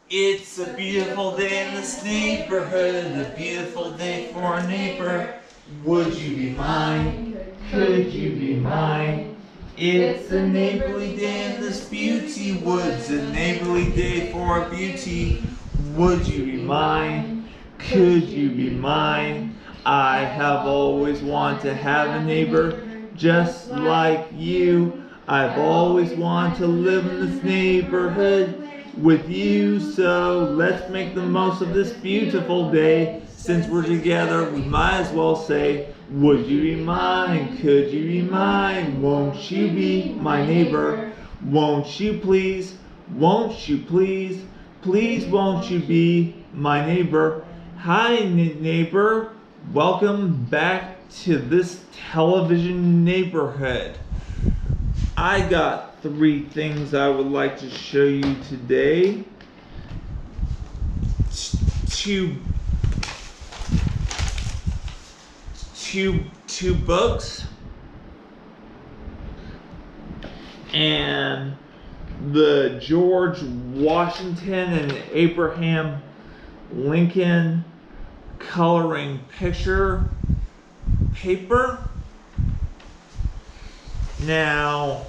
It's a beautiful day in this neighborhood, a beautiful day for a neighbor. Would you be mine? Could you be mine? It's a neighborly day in this beauty woods, a neighborly day for a beauty. Would you be mine? Could you be mine? I have always wanted to have a neighbor just like you. I've always wanted to live in this neighborhood with you, so let's make the most of this beautiful day. Since we're together, we might as well say, would you be mine? Could you be mine? Won't you be my neighbor? Won't you please? Won't you please? Please won't you be my neighbor? Hi neighbor, welcome back to this television neighborhood. I got 3 things I would like to show you today. Two books and the George Washington and Abraham Lincoln coloring picture paper. Now,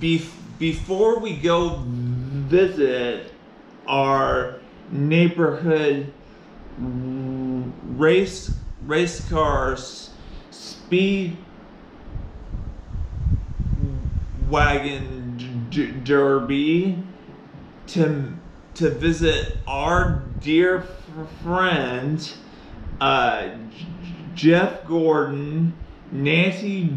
before we go visit our neighborhood race cars speed wagon derby to visit our dear friend Jeff Gordon, Nancy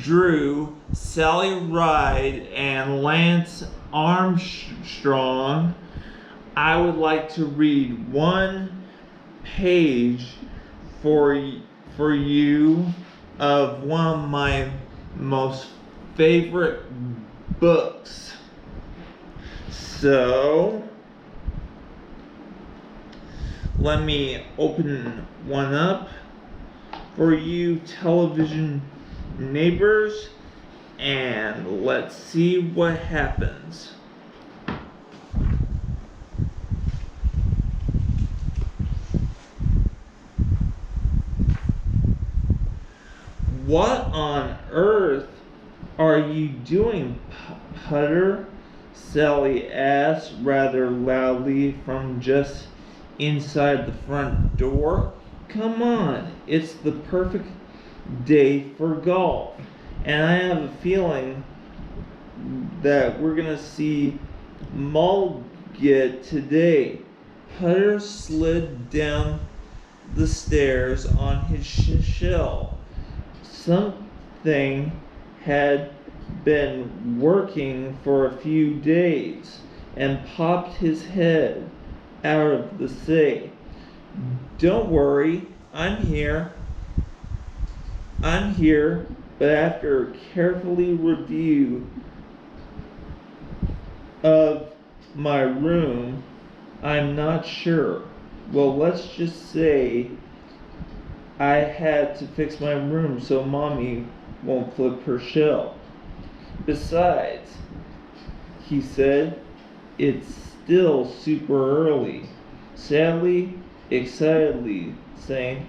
Drew, Sally Ride, and Lance Armstrong, I would like to read 1 page for you of one of my most favorite books. So, let me open one up for you television neighbors, and let's see what happens. What on earth are you doing, Putter? Sally asked rather loudly from just inside the front door. Come on, it's the perfect day for golf, and I have a feeling that we're gonna see Mulget today. Putter slid down the stairs on his shell. Something had been working for a few days and popped his head out of the sea. Don't worry, I'm here, but after a carefully review of my room, I'm not sure. Well, let's just say I had to fix my room so Mommy won't flip her shell. Besides, he said, it's still super early. Sadly, excitedly saying,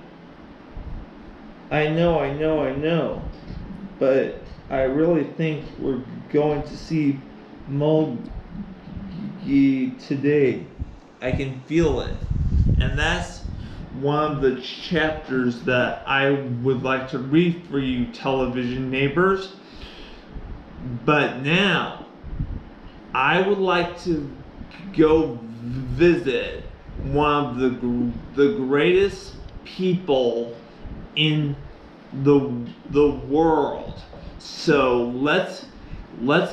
I know, but I really think we're going to see Mulgy today. I can feel it. And that's one of the chapters that I would like to read for you television neighbors. But now, I would like to go visit one of the greatest people in the world. So let's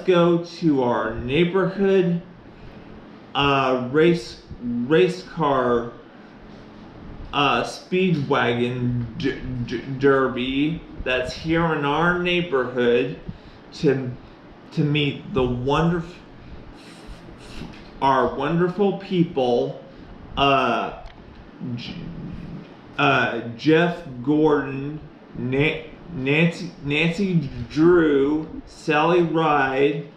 go to our neighborhood race car speedwagon derby that's here in our neighborhood to meet our wonderful people, Jeff Gordon, Nancy Drew, Sally Ride,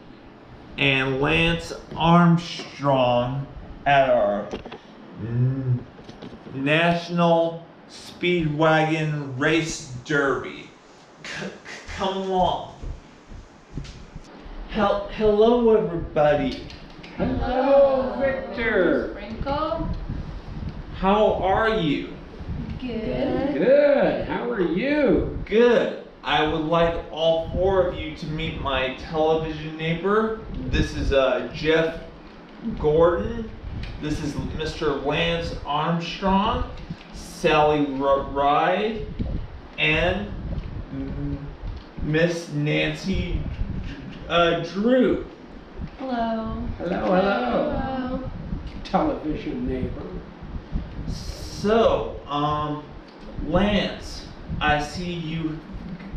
and Lance Armstrong at our National Speedwagon Race Derby. Come along. Hello, everybody. Hello, Victor. Sprinkle. How are you? Good. Good. How are you? Good. I would like all four of you to meet my television neighbor. This is Jeff Gordon. This is Mr. Lance Armstrong, Sally Ride, and Miss Nancy Drew. Hello. Hello. Television neighbor. So, Lance, I see you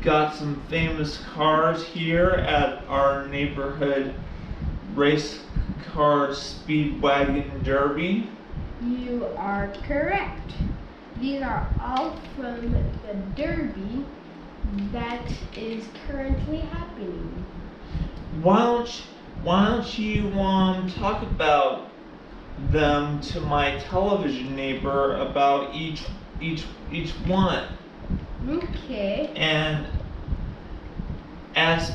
got some famous cars here at our neighborhood race car speedwagon derby. You are correct. These are all from the derby that is currently happening. Why don't you talk about them to my television neighbor about each one, Okay. and ask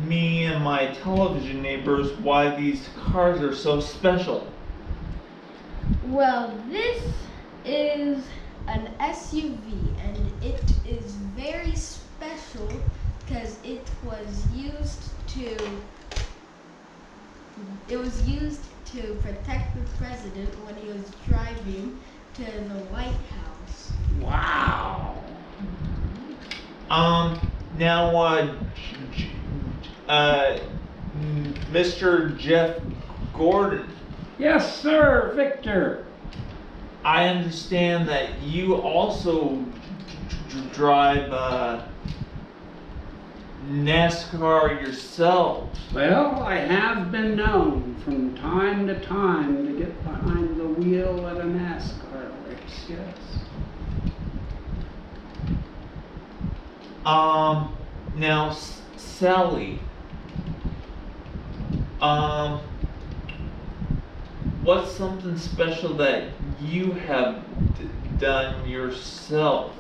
me and my television neighbors why these cars are so special. Well, this is an SUV and it is very special because it was used to protect the president when he was driving to the White House. Wow. Now, Mr. Jeff Gordon, Yes, sir, Victor. I understand that you also drive NASCAR yourself. Well, I have been known from time to time to get behind the wheel at a NASCAR race, yes. Now, Sally, what's something special that you have done yourself?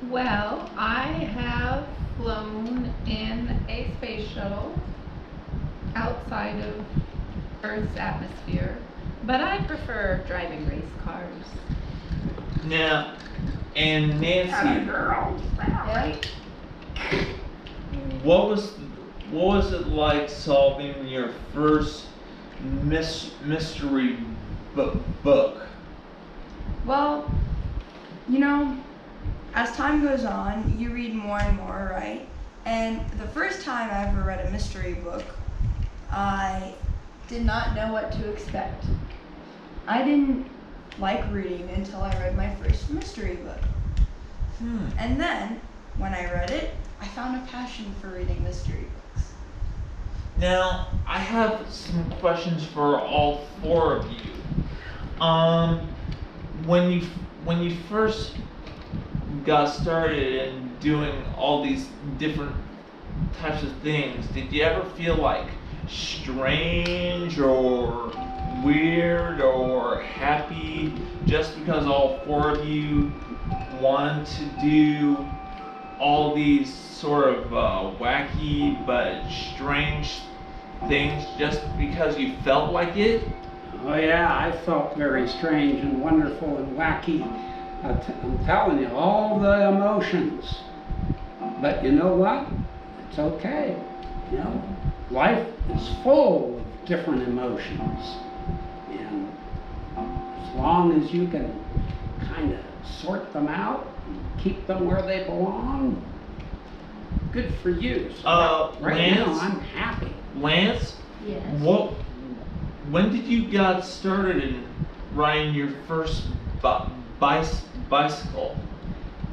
Well, I have flown in a space shuttle outside of Earth's atmosphere, but I prefer driving race cars. Now, and Nancy, Girl. Yeah. what was it like solving your first mystery book? Well, you know, as time goes on, you read more and more, right? And the first time I ever read a mystery book, I did not know what to expect. I didn't like reading until I read my first mystery book. And then, when I read it, I found a passion for reading mystery books. Now, I have some questions for all four of you. When you first got started in doing all these different types of things, did you ever feel like strange or weird or happy just because all four of you wanted to do all these sort of wacky but strange things just because you felt like it? Oh yeah, I felt very strange and wonderful and wacky. I'm telling you, all the emotions. But you know what? It's okay. You know, life is full of different emotions. And as long as you can kind of sort them out and keep them where they belong, good for you. So right now, Lance? I'm happy. Lance, Yes. when did you got started in riding your first bicycle?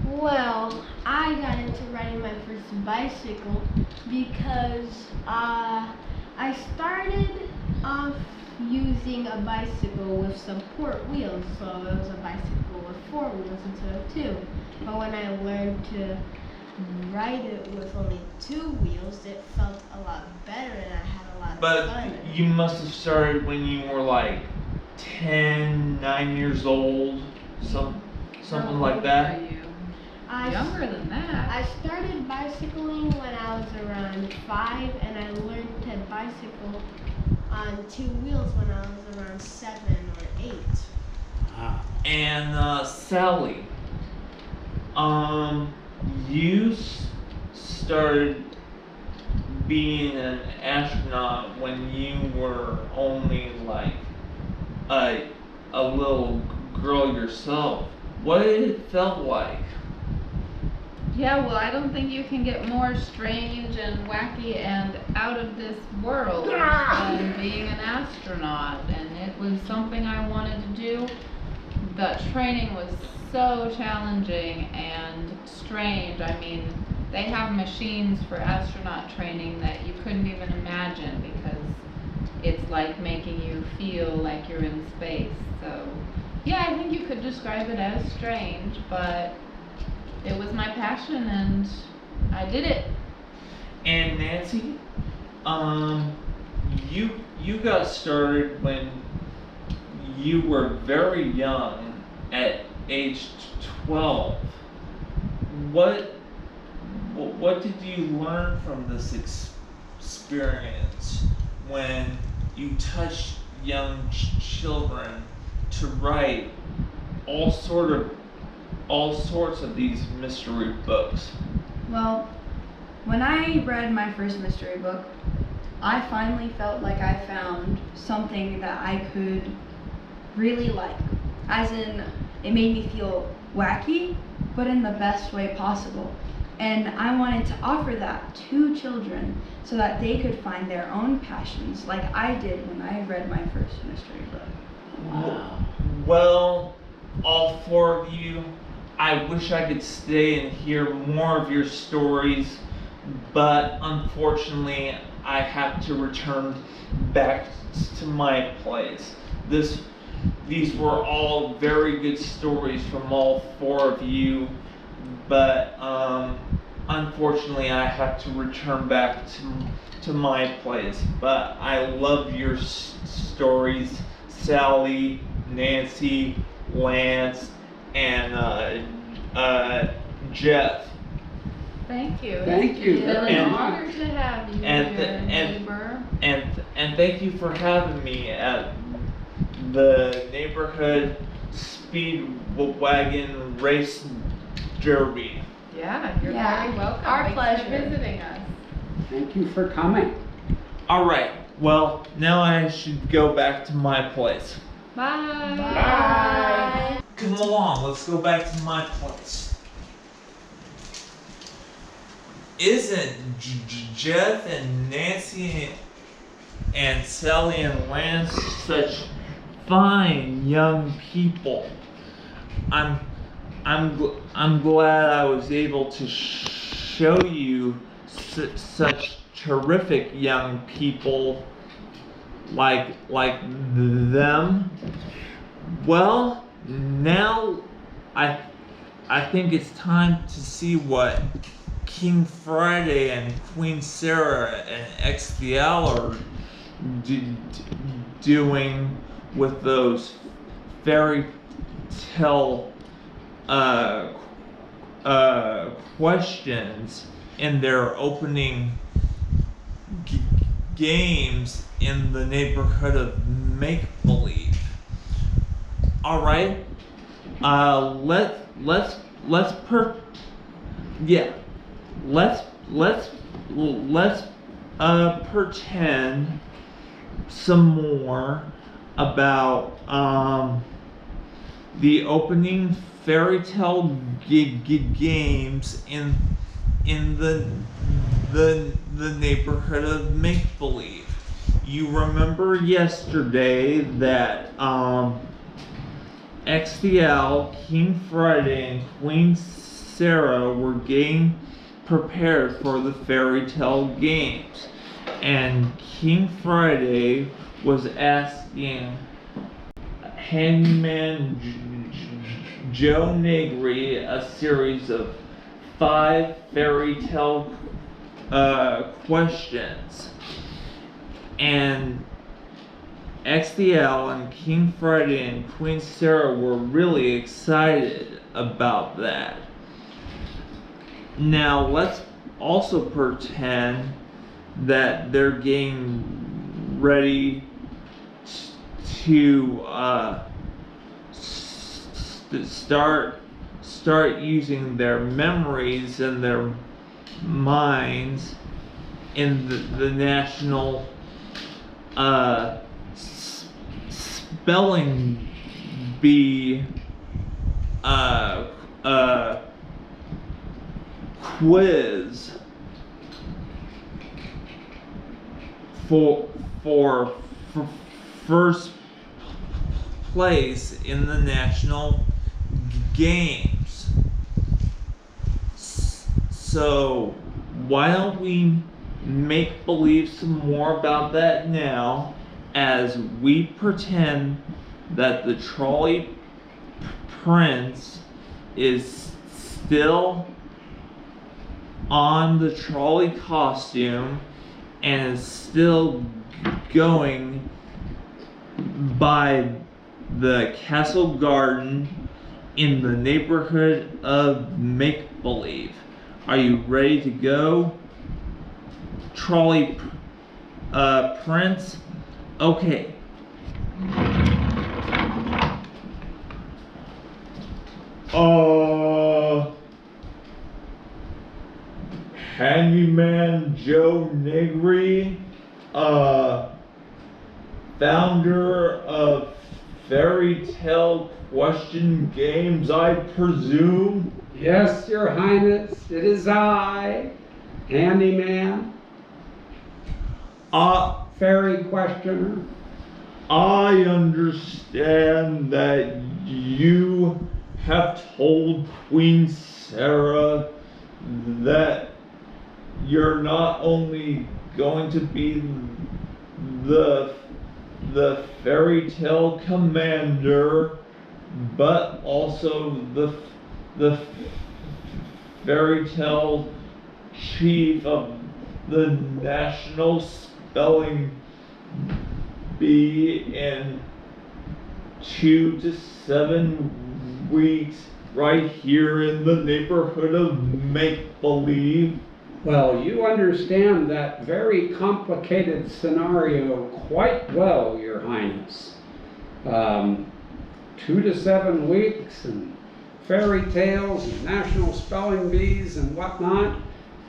Well, I got into riding my first bicycle because I started off using a bicycle with support wheels, so it was a bicycle with 4 wheels instead of 2. But when I learned to ride it with only 2 wheels, it felt a lot better and I had a lot of But fun. you must have started when you were like 10, 9 years old, something How like old that. are you? I Younger than that. I started bicycling when I was around 5, and I learned to bicycle on 2 wheels when I was around 7 or 8. Wow. And Sally, you started being an astronaut when you were only like a little girl yourself. What did it felt like? Yeah, well, I don't think you can get more strange and wacky and out of this world than being an astronaut. And it was something I wanted to do. The training was so challenging and strange. I mean, they have machines for astronaut training that you couldn't even imagine because it's like making you feel like you're in space. So, yeah, I think you could describe it as strange, but it was my passion and I did it. And Nancy, you got started when you were very young, at age 12. What did you learn from this experience when you touched young children to write all sorts of these mystery books? Well, when I read my first mystery book, I finally felt like I found something that I could really like. As in, it made me feel wacky, but in the best way possible. And I wanted to offer that to children so that they could find their own passions like I did when I read my first mystery book. Wow. Well, all 4 of you, I wish I could stay and hear more of your stories, but unfortunately I have to return back to my place. These were all very good stories from all 4 of you, but unfortunately I have to return back to my place. But I love your stories, Sally, Nancy, Lance, and Jeff. Thank you. Thank you. It's really And- an honor to have you and- here, and- neighbor. And thank you for having me at the neighborhood speedwagon race derby. Yeah, you're Yeah, very welcome. our Thanks pleasure. for visiting us. Thank you for coming. All right. Well, now I should go back to my place. Bye. Bye. Come along, let's go back to my place. Isn't Jeff and Nancy and Sally and Lance such fine young people? I'm glad I was able to show you such terrific young people like them. Well, now I think it's time to see what King Friday and Queen Sarah and XDL are doing with those fairy tale questions in their opening games in the neighborhood of make-believe. All right, let's pretend some more about the opening fairy tale games in the neighborhood of make believe. You remember yesterday that XDL, King Friday, and Queen Sarah were getting prepared for the fairy tale games, and King Friday was asking Hangman Joe Negri a series of 5 fairy tale questions, and XDL and King Friday and Queen Sarah were really excited about that. Now let's also pretend that they're getting ready to start using their memories and their minds in the national spelling bee quiz for first place in the national games. So why don't we make believe some more about that now, as we pretend that the trolley prince is still on the trolley costume and is still going by the castle garden in the neighborhood of make-believe. Are you ready to go, trolley prince? Okay. Handyman Joe Negri, founder of Fairy Tale Question Games, I presume? Yes, Your Highness, it is I, Handyman, Fairy Questioner. I understand that you have told Queen Sarah that you're not only going to be the fairy tale commander, but also the fairy tale chief of the National Spelling Bee in 2 to 7 weeks, right here in the neighborhood of make-believe. Well, you understand that very complicated scenario quite well, Your Highness. 2 to 7 weeks and fairy tales and national spelling bees and whatnot.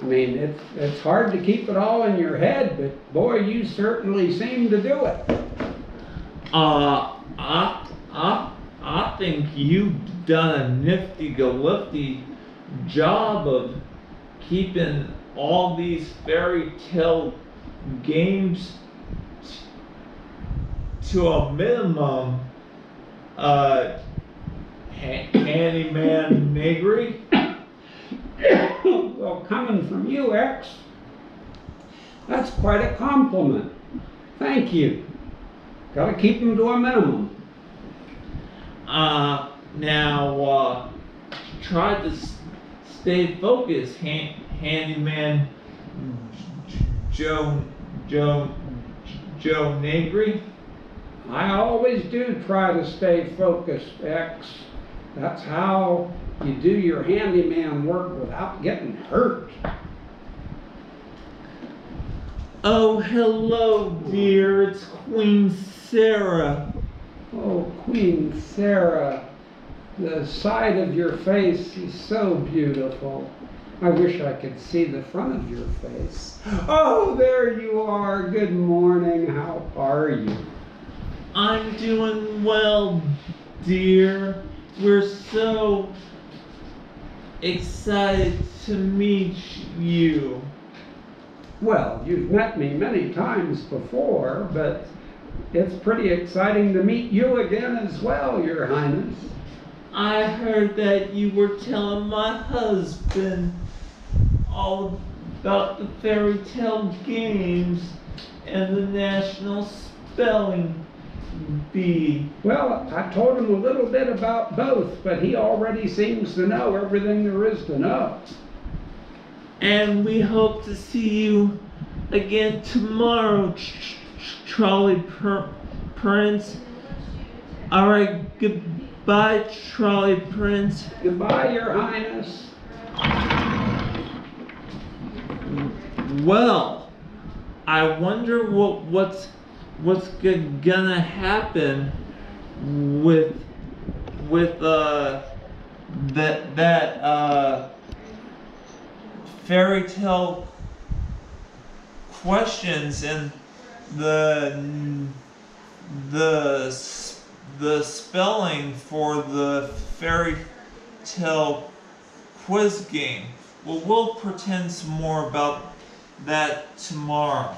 I mean, it's hard to keep it all in your head, but boy, you certainly seem to do it. I think you've done a nifty-go-lifty job of keeping all these fairy tale games to a minimum, Handyman Negri. Well, coming from you, X, that's quite a compliment. Thank you. Gotta keep them to a minimum. Now, try to stay focused, Handyman Joe Negri. I always do try to stay focused, X. That's how you do your handyman work without getting hurt. Oh, hello, dear. It's Queen Sarah. Oh, Queen Sarah, the side of your face is so beautiful. I wish I could see the front of your face. Oh, there you are. Good morning. How are you? I'm doing well, dear. We're so excited to meet you. Well, you've met me many times before, but it's pretty exciting to meet you again as well, Your Highness. I heard that you were telling my husband all about the fairy tale games and the National Spelling Bee. Well, I told him a little bit about both, but he already seems to know everything there is to know. And we hope to see you again tomorrow, Trolley Prince. Alright, goodbye, Trolley Prince. Goodbye, Your Highness. Well, I wonder what's gonna happen with that fairy tale questions and the spelling for the fairy tale quiz game. Well, we'll pretend some more about that tomorrow.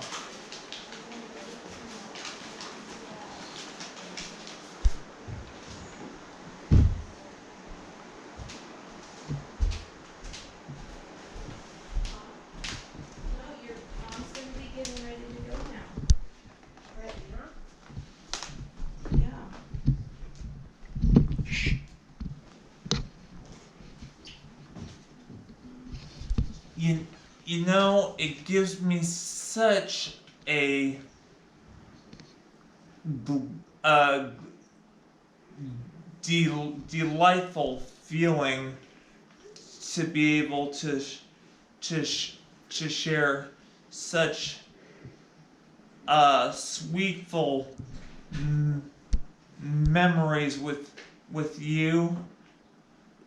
You're constantly getting ready to go now. Ready, huh? Yeah. You know, it gives me such a delightful feeling to be able to share such sweetful memories with you.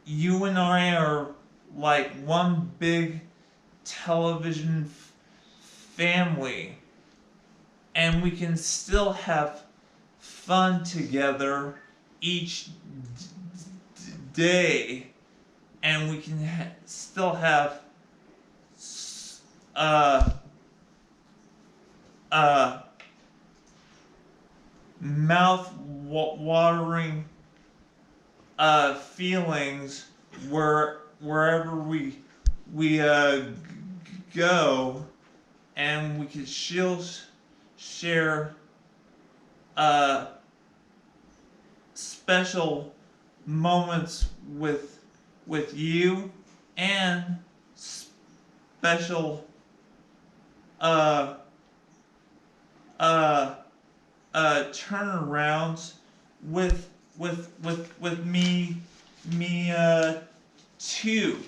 You and I are like one big television family, and we can still have fun together each day, and we can still have mouth watering feelings wherever we go, and we could share special moments with you, and special turnarounds with me too.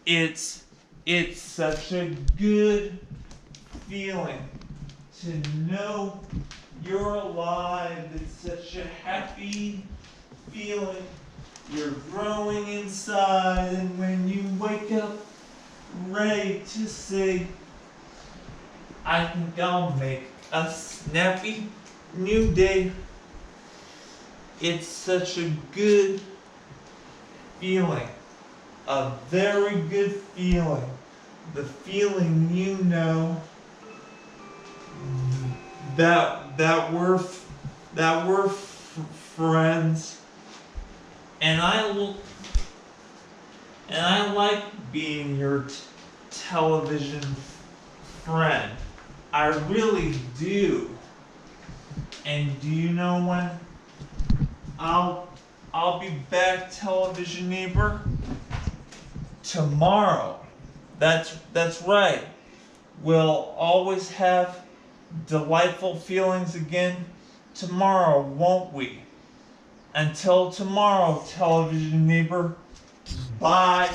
It's such a good feeling to know you're alive. It's such a happy feeling. You're growing inside, and when you wake up ready to say, I think I'll make a snappy new day. It's such a good feeling. A very good feeling. The feeling you know that we're friends, and I like being your television friend. I really do. And do you know when I'll be back, television neighbor? Tomorrow. That's right. We'll always have delightful feelings again tomorrow, won't we? Until tomorrow, television neighbor. Bye.